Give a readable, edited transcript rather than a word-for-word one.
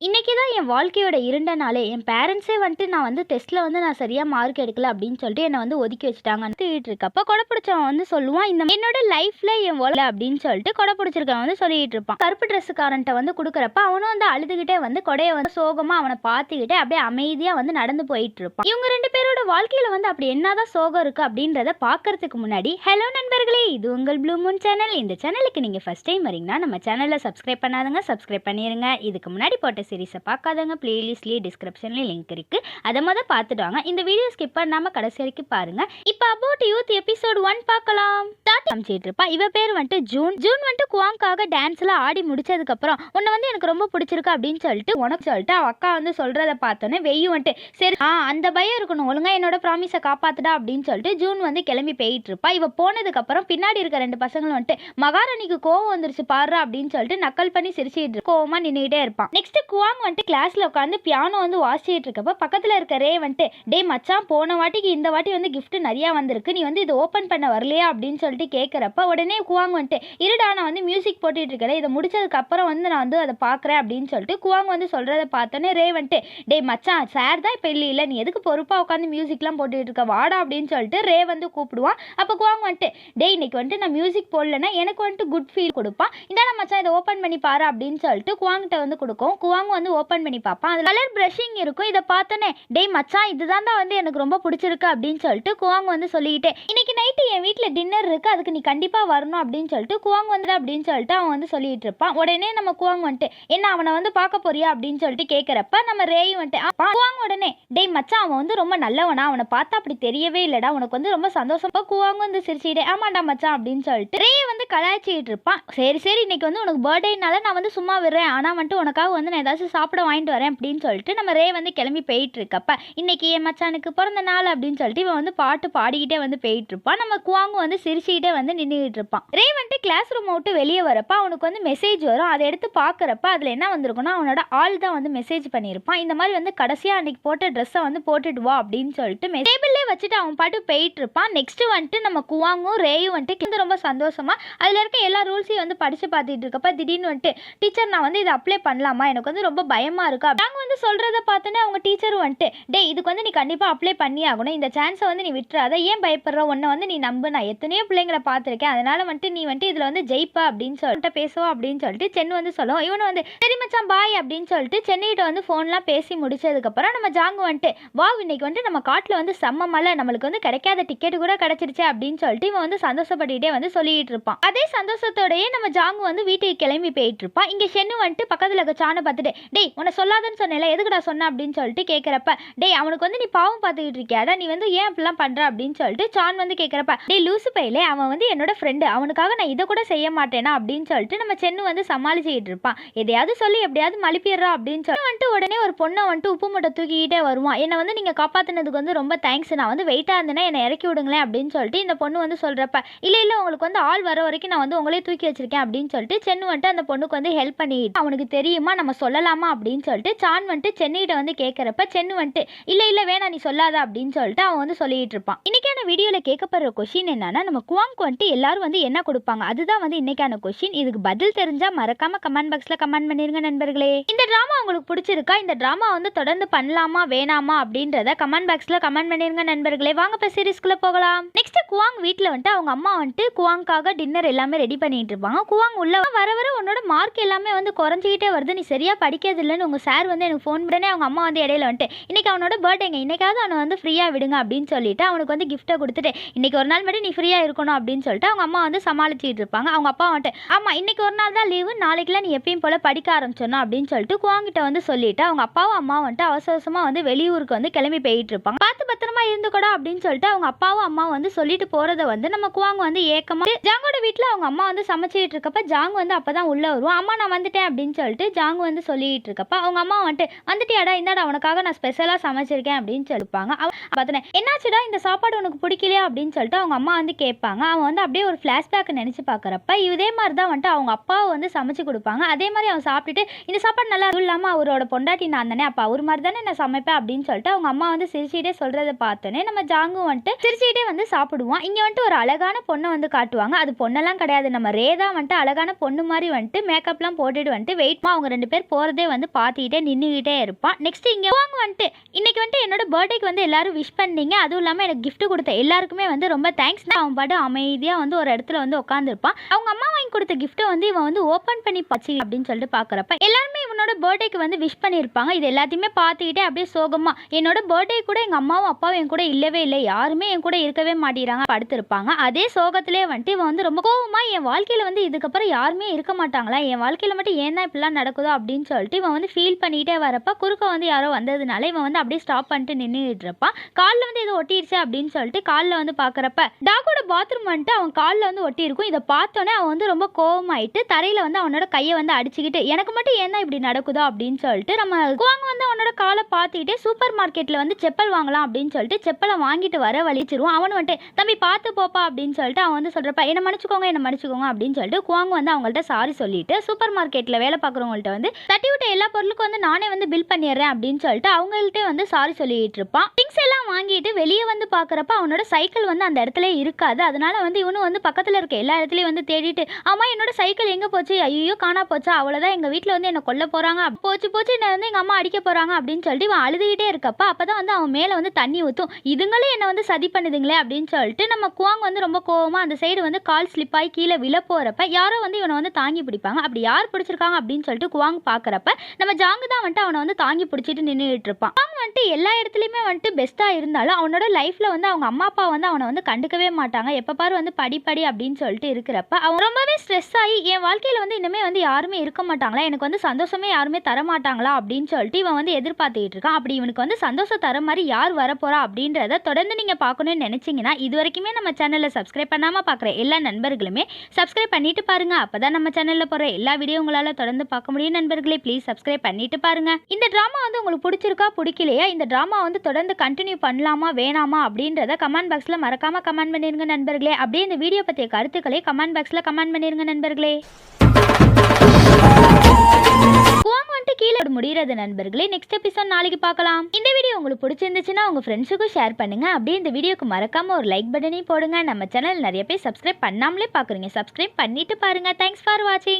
இன்னைக்கு தான் என் வாழ்க்கையோட இருண்ட நாளே. என் பேரண்ட்ஸே வந்துட்டு நான் வந்து டெஸ்ட்ல வந்து நான் சரியா மார்க் எடுக்கல அப்படின்னு சொல்லிட்டு என்னை வந்து ஒதுக்கி வச்சுட்டாங்கன்னு சொல்லிட்டு இருக்கப்ப கொடை பிடிச்சவன் வந்து சொல்லுவான், இந்த என்னோட லைஃப்ல என் ஒல அப்படின்னு சொல்லிட்டு கொடை பிடிச்சிருக்கவன் வந்து சொல்லிட்டு இருப்பான். கருப்பு ட்ரெஸ்ஸுக்காரன்ட்ட வந்து கொடுக்குறப்ப அவனும் வந்து அழுதுகிட்டே வந்து கொடையை வந்து சோகமா அவனை பார்த்துக்கிட்டே அப்படியே அமைதியா வந்து நடந்து போயிட்டு இருப்பான். இவங்க ரெண்டு பேரோட வாழ்க்கையில வந்து அப்படி என்னதான் சோகம் இருக்கு அப்படின்றத பாக்குறதுக்கு முன்னாடி, ஹலோ நண்பர்களே, இது உங்கள் ப்ளூ மூன் சேனல். இந்த சேனலுக்கு நீங்க ஃபர்ஸ்ட் டைம் வரீங்கன்னா நம்ம சேனலை சப்ஸ்கிரைப் பண்ணாதங்க, சப்ஸ்கிரைப் பண்ணிருங்க. இதுக்கு முன்னாடி போட்ட சீரிஸை பார்க்காதவங்க பிளேலிஸ்ட்லேயே டிஸ்கிரிப்ஷன்லேயே லிங்க் இருக்கு, அதை மொதல் பார்த்துட்டு வாங்க. இந்த வீடியோ ஸ்கிப் பண்ணாம கடைசி வரைக்கும் பாருங்க. இப்போ அபவுட் யூத் எபிசோட் 1 பார்க்கலாம். காமிச்சிட்டு இருப்பா. இவ பேர் வந்துட்டு ஜூன் வந்துட்டு குவாங்காக டான்ஸ்ல ஆடி முடிச்சதுக்கு அப்புறம் உன்னை வந்து எனக்கு ரொம்ப பிடிச்சிருக்கு அப்படின்னு சொல்லிட்டு உனக்கு சொல்லிட்டு அவ அக்கா வந்து சொல்றத பார்த்தோன்னே வெய்யும் வந்துட்டு சரி அந்த பயம் இருக்கணும், ஒழுங்கா என்னோட ப்ராமிஸை காப்பாத்துடா அப்படின்னு சொல்லிட்டு ஜூன் வந்து கிளம்பி போயிட்டு இருப்பா. இவ போனதுக்கு அப்புறம் பின்னாடி இருக்க ரெண்டு பசங்களும் வந்துட்டு மகாராணிக்கு கோவம் வந்துருச்சு பாடுறா அப்படின்னு சொல்லிட்டு நக்கல் பண்ணி சிரிச்சிட்டு கோவமா நின்றுகிட்டே இருப்பான். நெக்ஸ்ட் குவாங் வந்துட்டு கிளாஸ்ல உட்காந்து பியானோ வந்து வாசிச்சிட்டு இருக்கப்ப பக்கத்துல இருக்க ரே வந்துட்டு டே மச்சான், போன வாட்டிக்கு இந்த வாட்டி வந்து கிஃப்ட் நிறைய வந்திருக்கு, நீ வந்து இது ஓப்பன் பண்ண வரலையா அப்படின்னு சொல்லிட்டு கேட்குறப்ப உடனே குவாங் வந்துட்டு இருடா நான் வந்து மியூசிக் போட்டுட்டு இருக்கிறேன், இதை முடிச்சதுக்கு அப்புறம் வந்து நான் வந்து அதை பார்க்குறேன் அப்படின்னு சொல்லிட்டு குவாங் வந்து சொல்றதை பார்த்தோன்னே ரே வந்துட்டு டே மச்சான், சார் தான் இப்போ இல்லை, நீ எதுக்கு பொறுப்பாக உட்காந்து மியூசிக்லாம் போட்டுட்டு இருக்க, வாடா அப்படின்னு சொல்லிட்டு ரே வந்து கூப்பிடுவான். அப்போ குவாங் வந்துட்டு டே இன்னைக்கு வந்துட்டு நான் மியூசிக் போடலன்னா எனக்கு வந்துட்டு குட் ஃபீல் கொடுப்பான், இந்தாடா மச்சான் இதை ஓப்பன் பண்ணி பாரு அப்படின்னு சொல்லிட்டு குவாங்கிட்ட வந்து கொடுக்கும். குவாங் வந்து ஓப்பன் பண்ணி பார்ப்பான். அது கலர் ப்ரஷிங் இருக்கும். இதை பார்த்தோன்னே டேய் மச்சான் இதுதான் தான் வந்து எனக்கு ரொம்ப பிடிச்சிருக்கு அப்படின்னு சொல்லிட்டு குவாங் வந்து சொல்லிக்கிட்டே இன்னைக்கு நைட்டு என் வீட்டில் டின்னர் இருக்கு, அதுக்கு நீ கண்டிப்பாக வரணும் அப்படின்னு சொல்லிட்டு குவாங் வந்து அப்படின்னு சொல்லிட்டு அவன் வந்து சொல்லிட்டு இருப்பான். உடனே நம்ம குவாங் வந்துட்டு என்ன அவனை வந்து பார்க்க போறியா அப்படின்னு சொல்லிட்டு கேட்குறப்ப நம்ம ரேயும் வந்துட்டு குவாங் உடனே டேய் மச்சான் அவன் வந்து ரொம்ப நல்லவனா, அவனை பார்த்தா அப்படி தெரியவே இல்லடா, உனக்கு வந்து ரொம்ப சந்தோஷமா குவாங் வந்து சிரிச்சிட்டே ஆமாண்டா மச்சான் அப்படின்னு சொல்லிட்டு ரே வந்து கலாய்ச்சிட்டு இருப்பான். சரி சரி இன்னைக்கு வந்து உனக்கு பர்த்டேனால நான் வந்து சும்மா விடுறேன், ஆனால் வந்துட்டு உனக்காக வந்து நான் ஏதாச்சும் சாப்பிட வாங்கிட்டு வரேன் அப்படின்னு சொல்லிட்டு நம்ம ரே வந்து கிளம்பி போயிட்டு இருக்கப்ப இன்னைக்கு என் மச்சானுக்கு பிறந்த நாள் அப்படின்னு சொல்லிட்டு இவன் வந்து பாட்டு பாடிக்கிட்டே வந்து போயிட்டு இருப்பான். நம்ம குவாங் வந்து சிரிச்சுக்கிட்டே வந்து நின்றுட்டு இருப்பான். ரே வந்துட்டு கிளாஸ் ரூம் விட்டு வெளியே வரப்ப அவனுக்கு வந்து மெசேஜ் வரும். அதை எடுத்து பார்க்குறப்ப அதில் என்ன வந்திருக்குன்னா அவனோட ஆள் தான் வந்து மெசேஜ் பண்ணியிருப்பான். இந்த மாதிரி வந்து கடைசியாக அன்னைக்கு போட்ட ட்ரெஸ்ஸை வந்து போட்டுட்டு வா அப்படின்னு சொல்லிட்டு டேபிள்லே வச்சுட்டு அவன் பாட்டு போயிட்டு இருப்பான். நெக்ஸ்ட் வந்துட்டு நம்ம குவாங்கும் ரேயும் வந்துட்டு ரொம்ப சந்தோஷமா அதில் இருக்க எல்லா ரூல்ஸையும் வந்து படிச்சு பார்த்துட்டு இருக்கப்ப திடீர்னு வந்துட்டு டீச்சர் நான் வந்து இதை அப்ளை பண்ணலாமா, எனக்கு வந்து ரொம்ப பயமா இருக்கா, நாங்கள் வந்து சொல்றதை பார்த்தோன்னே அவங்க டீச்சரும் வந்துட்டு டே இதுக்கு வந்து நீ கண்டிப்பாக அப்ளை பண்ணி ஆகணும், இந்த சான்ஸை வந்து நீ விட்டுறாத, ஏன் பயப்படுற, உன்னை வந்து நீ நம்பு, நான் எத்தனையோ பிள்ளைங்களை பார்த்துருக்கேன், அதனால வந்துட்டு நீ வந்துட்டு இதில் வந்து ஜெயிப்பா அப்படின்னு சொல்லிட்டு பேசுவோம் அப்படின்னு சொல்லிட்டு சென்னு வந்து சொல்லுவோம். இவனு வந்து சரி மச்சான் பாய் அப்படின்னு சொல்லிட்டு சென்னைகிட்ட வந்து ஃபோன்லாம் பேசி முடிச்சதுக்கப்புறம் நம்ம ஜாங்கு வந்துட்டு வா இன்னைக்கு வந்துட்டு நம்ம காட்டில் வந்து செம்ம மலை, நம்மளுக்கு வந்து கிடைக்காத டிக்கெட் கூட கிடைச்சிருச்சு அப்படின்னு சொல்லிட்டு இவன் வந்து சந்தோஷப்பட்டுட்டே வந்து சொல்லிட்டு இருப்பான். அதே சந்தோஷத்தோடயே நம்ம ஜாங்கு வந்து வீட்டுக்கு கிளம்பி போயிட்டு இருப்பான். இங்கே சென்னு வந்துட்டு பக்கத்தில் இருக்க சாணை பார்த்துட்டு டேய் உன்னை சொல்லாதன்னு சொன்னேன்ல எதுக்குடா சொன்ன அப்படின்னு சொல்லிட்டு கேட்குறப்ப டேய் அவனுக்கு வந்து நீ பாவம் பார்த்துக்கிட்டு இருக்கியாடா, நீ வந்து ஏன் அப்படிலாம் பண்ற அப்படின்னு சொல்லிட்டு சான் வந்து கேட்குறப்ப டேய் லூசு பையிலே அவன் வந்து என்னோட ஃப்ரெண்டு, அவனுக்காக நான் இதை கூட செய்ய மாட்டேனா அப்படின்னு சொல்லிட்டு நம்ம சென்னு வந்து சமாளிச்சுக்கிட்டு இருப்பான். எதையாவது சொல்லி எப்படியாவது மலிப்பிடுறா அப்படின்னு சொல்லி வந்துட்டு உடனே ஒரு பொண்ணை வந்துட்டு உப்பு மூட்டை தூக்கிக்கிட்டே வருவான். என்னை வந்து நீங்கள் காப்பாற்றினதுக்கு வந்து ரொம்ப தேங்க்ஸ், நான் வந்து வெயிட்டாக இருந்தேன்னா என்னை இறக்கி விடுங்களேன் அப்படின்னு சொல்லிட்டு இந்த பொண்ணு வந்து சொல்கிறப்ப இல்லை உங்களுக்கு வந்து ஆள் வர வரைக்கும் நான் வந்து உங்களே தூக்கி வச்சிருக்கேன் அப்படின்னு சொல்லிட்டு சென்னு வந்துட்டு அந்த பொண்ணுக்கு வந்து ஹெல்ப் பண்ணிட்டு அவனுக்கு தெரியுமா நம்ம சொல்லலாமா அப்படின்னு சொல்லிட்டு சான் வந்துட்டு சென்னிகிட்ட வந்து கேட்குறப்ப சென்னு வந்துட்டு இல்லை வேணா நீ சொல்லாத அப்படின்னு சொல்லிட்டு அவன் வந்து சொல்லிட்டு இருப்பான். இன்னைக்கான வீடியோவில் கேட்கப்படுற கொஸ்டின் என்னன்னா நம்ம குவாங்க்கு வந்துட்டு எல்லாரும் வந்து என்ன கொடுப்பாங்க, அதுதான் வந்து இன்னைக்கான கொஸ்டின். இதுக்கு பதில் தெரிஞ்சா மறக்காம கமெண்ட் பாக்ஸ்ல கமெண்ட் பண்ணிருங்க நண்பர்களே. இந்த டிராமா உங்களுக்கு பிடிச்சிருக்கா, இந்த டிராமா வந்து தொடர்ந்து பண்ணலாமா வேணாமா அப்படின்றத கமெண்ட் பாக்ஸ்ல கமெண்ட் பண்ணிருங்க நண்பர்களே. வாங்க இப்போ சீரிஸ்க்குள்ள போகலாம். நெக்ஸ்ட் குவாங் வீட்டில் வந்துட்டு அவங்க அம்மா வந்துட்டு குவாங்காக டின்னர் எல்லாமே ரெடி பண்ணிட்டு இருப்பாங்க. குவாங் உள்ள வர வர உன்னோட மார்க் எல்லாமே வந்து குறைஞ்சிக்கிட்டே வருது, நீ சரியா படிக்கிறது இல்லைன்னு உங்க சார் வந்து எனக்கு ஃபோன் பண்ணே அவங்க அம்மா வந்து இடையில வந்துட்டு இன்னைக்கு அவனோட பர்த்டேங்க, இன்னைக்காவது அவனை வந்து ஃப்ரீயா விடுங்க அப்படின்னு சொல்லிட்டு அவனுக்கு வந்து கிஃப்ட்டை கொடுத்துட்டு இன்னைக்கு ஒரு நாள் மட்டும் நீ ஃப்ரீயா இருக்கணும் அப்படின்னு சொல்லிட்டு அவங்க அம்மா வந்து சமாளிச்சுட்டு இருப்பாங்க. அவங்க அப்பா வந்துட்டு ஆமா இன்னைக்கு ஒரு நாள் தான் லீவு, நாளைக்குலாம் நீ எப்பயும் போல படிக்க ஆரம்பிச்சோம் அப்படின்னு சொல்லிட்டு குவாங்கிட்ட வந்து சொல்லிட்டு அவங்க அப்பாவும் அம்மா வந்துட்டு அவசரமா வந்து வெளியூருக்கு வந்து கிளம்பி போயிட்டு இருப்பாங்க. பார்த்து பத்திரமா இருந்துக்கூடா அப்படின்னு சொல்லிட்டு அவங்க அப்பாவும் அம்மா வந்து சொல்லிட்டு போறத வந்து நம்ம குவாங் வந்து ஏக்கமா ஜாங்கோட வீட்டில் அவங்க அம்மா வந்து சமைச்சிட்டு இருக்கப்ப ஜாங் வந்து அப்பதான் உள்ள வருவான். அம்மா நான் வந்துட்டேன் அப்படின்னு சொல்லிட்டு ஜாங் வந்து சொல்லிட்டு இருக்கப்ப அவங்க அம்மா வந்துட்டு வந்துட்டியாடா இந்தாடா உனக்காக நான் ஸ்பெஷலா சமைச்சிருக்கேன் அப்படின்னு சொல்லிப்பாங்க. பார்த்தனே என்னாச்சுடா இந்த சாப்பாடு உனக்கு பிடிக்கலையா அப்படின்னு சொல்லிட்டு அவங்க அம்மா வந்து கேட்பாங்க. அவன் வந்து அப்படியே ஒரு ஃபிளாஷ்பேக் நினைச்சு பார்க்குறப்ப இதே மாதிரி தான் வந்துட்டு அவங்க அப்பாவை வந்து சமைச்சு கொடுப்பாங்க. அதே மாதிரி அவன் சாப்பிட்டுட்டு இந்த சாப்பாடு நல்லா இல்லாமல் அவரோட பொண்டாட்டி நான் தானே, அப்போ அவர் மாதிரி தானே நான் சமைப்பேன் அப்படின்னு சொல்லிட்டு அவங்க அம்மா வந்து சிரிச்சிட்டே சொல்றதை பார்த்து பார்த்தோன்னே நம்ம ஜாங்கு வந்துட்டு சிரிச்சுக்கிட்டே வந்து சாப்பிடுவான். இங்கே வந்துட்டு ஒரு அழகான பொண்ணை வந்து காட்டுவாங்க. அது பொண்ணெல்லாம் கிடையாது, நம்ம ரேதா வந்துட்டு அழகான பொண்ணு மாதிரி வந்துட்டு மேக்கப்லாம் போட்டுட்டு வந்துட்டு வெயிட்மா அவங்க 2 பேர் போகிறதே வந்து பார்த்துக்கிட்டே நின்றுக்கிட்டே இருப்பான். நெக்ஸ்ட் இங்கே வாங்க வந்துட்டு இன்னைக்கு வந்துட்டு என்னோட பர்த்டேக்கு வந்து எல்லாரும் விஷ் பண்ணீங்க, அதுவும் இல்லாமல் எனக்கு கிஃப்ட் கொடுத்த எல்லாருக்குமே வந்து ரொம்ப தேங்க்ஸ். அவன் பாட்டு அமைதியாக வந்து ஒரு இடத்துல வந்து உட்காந்துருப்பான். அவங்க அம்மா வாங்கி கொடுத்த கிஃப்ட்டை வந்து இவன் வந்து ஓப்பன் பண்ணி பச்சு அப்படின்னு சொல்லிட்டு பார்க்குறப்ப எல்லாருமே இவனோட பர்த்டேக்கு வந்து விஷ் பண்ணியிருப்பாங்க. இது எல்லாத்தையுமே பார்த்துக்கிட்டே அப்படியே சோகமா என்னோட பர்த்டே கூட எங்கள் அம்மாவும் அப்பாவும் என் கூட இல்லவே இல்லை, யாருமே என் கூட இருக்கவே மாட்டேறாங்க படுத்திருப்பாங்க. அதே சோகத்திலே வந்துட்டு இவன் வந்து ரொம்ப கோவமா என் வாழ்க்கையில் வந்து இதுக்கப்புறம் யாருமே இருக்க மாட்டாங்களா, என் வாழ்க்கையில் மட்டும் ஏன் தான் இப்படிலாம் நடக்குதோ அப்படின்னு சொல்லிட்டு இவன் வந்து ஃபீல் பண்ணிகிட்டே வரப்ப குறுக்க வந்து யாரோ வந்ததுனால இவன் வந்து அப்படியே ஸ்டாப் பண்ணிட்டு நின்றுட்டு இருப்பான். காலில் வந்து இது ஒட்டிடுச்சு அப்படின்னு சொல்லிட்டு காலில் வந்து பார்க்குறப்ப டாகோட பாத்ரூம் வந்துட்டு அவன் காலில் வந்து ஒட்டி இருக்கும். இதை பார்த்தோன்னே அவன் வந்து ரொம்ப கோவமாயிட்டு தரையில் வந்து அவனோட கையை வந்து அடிச்சுக்கிட்டு எனக்கு மட்டும் ஏன் தான் இப்படி நடக்குதோ அப்படின்னு சொல்லிட்டு நம்ம குவாங் வந்து அவனோட காலை பார்த்துக்கிட்டே சூப்பர் மார்க்கெட்டில் வந்து செப்பல் வாங்கலாம் அப்படின்னு சொல்லிட்டு செப்பலை வாங்கிட்டு வர வலிச்சிருவான். அவனு வந்துட்டு தம்பி பார்த்து போப்பா அப்படின்னு சொல்லிட்டு அவன் வந்து சொல்கிறப்ப என்ன மன்னிச்சுக்கோங்க அப்படின்னு சொல்லிட்டு குவாங் வந்து அவங்கள்ட்ட சாரி சொல்லிட்டு சூப்பர் மார்க்கெட்டில் வேலை பார்க்குறவங்கள்ட்ட வந்து தட்டி விட்ட எல்லா பொருளுக்கும் வந்து நானே வந்து பில் பண்ணிடுறேன் அப்படின்னு சொல்லிட்டு அவங்கள்ட்ட வந்து சாரி சொல்லிட்டு இருப்பான். திங்ஸ் எல்லாம் வாங்கிட்டு வெளியே வந்து பார்க்குறப்ப அவனோட சைக்கிள் வந்து அந்த இடத்துல இருக்காது. அதனால வந்து இவனும் வந்து பக்கத்தில் இருக்க எல்லா இடத்துலையும் வந்து தேடிட்டு ஆமா என்னோட சைக்கிள் எங்கே போச்சு, ஐயோ காணா போச்சா, அவ்வளோதான் எங்கள் வீட்டில் வந்து என்னை கொல்ல போகிறாங்க, போச்சு என்னை வந்து எங்கள் அம்மா அடிக்க போகிறாங்க அப்படின்னு சொல்லிட்டு இவன் அழுதுகிட்டே இருக்கப்ப அப்போ தான் வந்து அவன் மேலே வந்து தண்ணி ஊற்றும். இதுங்களும் என்னை வந்து சதி பண்ணுதுங்களே அப்படின்னு சொல்லிட்டு நம்ம குவாங் வந்து ரொம்ப கோவமாக அந்த சைடு வந்து கால் ஸ்லிப் ஆகி கீழே விழ போகிறப்ப யாரோ வந்து இவனை வந்து தாங்கி பிடிப்பாங்க. அப்படி யார் பிடிச்சிருக்காங்க அப்படின்னு சொல்லிட்டு குவாங் பார்க்குறப்ப நம்ம ஜாங்கு தான் வந்துட்டு அவனை வந்து தாங்கி பிடிச்சிட்டு நின்றுட்டு இருப்பான். அவன் வந்துட்டு எல்லா இடத்துலையுமே வந்துட்டு பெஸ்ட்டாக இருந்தாலும் அவனோட லைஃப்பில் வந்து அவங்க அம்மா அப்பா வந்து அவனை வந்து கண்டுக்கவே மாட்டாங்க. எப்போ பாரு வந்து படி அப்படின்னு சொல்லிட்டு இருக்கிறப்ப அவன் ரொம்பவே ஸ்ட்ரெஸ் ஆகி என் வாழ்க்கையில் வந்து இனிமேல் வந்து யாருமே இருக்க மாட்டாங்களா, எனக்கு வந்து சந்தோஷமே யாருமே தர மாட்டாங்களா அப்படின்னு சொல்லிட்டு இவன் வந்து எதிர்பார்த்துக்கிட்டு இருக்கான். அப்படி இவனுக்கு வந்து சந்தோஷம் தர மாதிரி யார் வரப்போறா அப்படின்றத தொடர்ந்து நீங்கள் பார்க்கணும்னு நினச்சிங்கன்னா இது வரைக்குமே நம்ம சேனலை சப்ஸ்கிரைப் பண்ணாமல் பார்க்குற எல்லா நண்பர்களுமே சப்ஸ்கிரைப் பண்ணிட்டு பாருங்க. அப்போ தான் நம்ம சேனலில் போகிற எல்லா வீடியோ உங்களால் தொடர்ந்து பார்க்க முடியும். நண்பர்களே ப்ளீஸ் சப்ஸ்கிரைப் பண்ணிட்டு பாருங்க. இந்த ட்ராமா வந்து உங்களுக்கு பிடிச்சிருக்கா பிடிக்கலையா, இந்த ட்ராமா வந்து தொடர்ந்து கண்டினியூ பண்ணலாமா வேணாமா அப்படின்றத கமெண்ட் பாக்ஸில் மறக்காம கமெண்ட் பண்ணிருங்க நண்பர்களே. அப்படியே இந்த வீடியோ பற்றிய கருத்துக்களை கமெண்ட் பாக்ஸில் கமெண்ட் பண்ணிருங்க நண்பர்களே. குவாங் வந்துட்டு கீழே முடிகிறது நண்பர்களே. நெக்ஸ்ட் எபிசோட் நாளைக்கு பார்க்கலாம். இந்த வீடியோ உங்களுக்கு பிடிச்சிருந்துச்சுன்னா உங்க ஃப்ரெண்ட்ஸுக்கும் ஷேர் பண்ணுங்க. அப்படியே இந்த வீடியோக்கு மறக்காம ஒரு லைக் பட்டனையும் போடுங்க. நம்ம சேனல் நிறைய பேர் சப்ஸ்கிரைப் பண்ணாமலே பார்க்குறீங்க, சப்ஸ்கிரைப் பண்ணிட்டு பாருங்க. தேங்க்ஸ் ஃபார் வாட்சிங்.